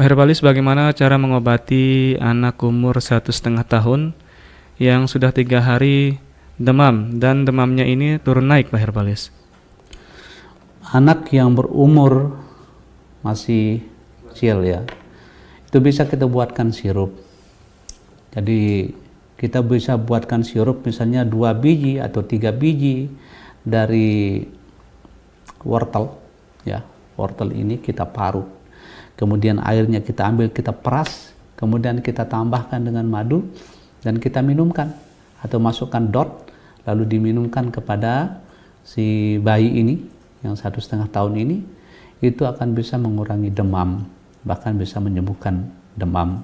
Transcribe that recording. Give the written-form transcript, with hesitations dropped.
Herbalis, bagaimana cara mengobati anak umur 1,5 tahun yang sudah 3 hari demam dan demamnya ini turun naik, Pak Herbalis? Anak yang berumur masih kecil ya, itu bisa kita buatkan sirup. Jadi kita bisa buatkan sirup misalnya 2 biji atau 3 biji dari wortel ya. Wortel ini kita parut, kemudian airnya kita ambil, kita peras, kemudian kita tambahkan dengan madu dan kita minumkan atau masukkan dot, lalu diminumkan kepada si bayi ini yang 1,5 tahun ini. Itu akan bisa mengurangi demam, bahkan bisa menyembuhkan demam.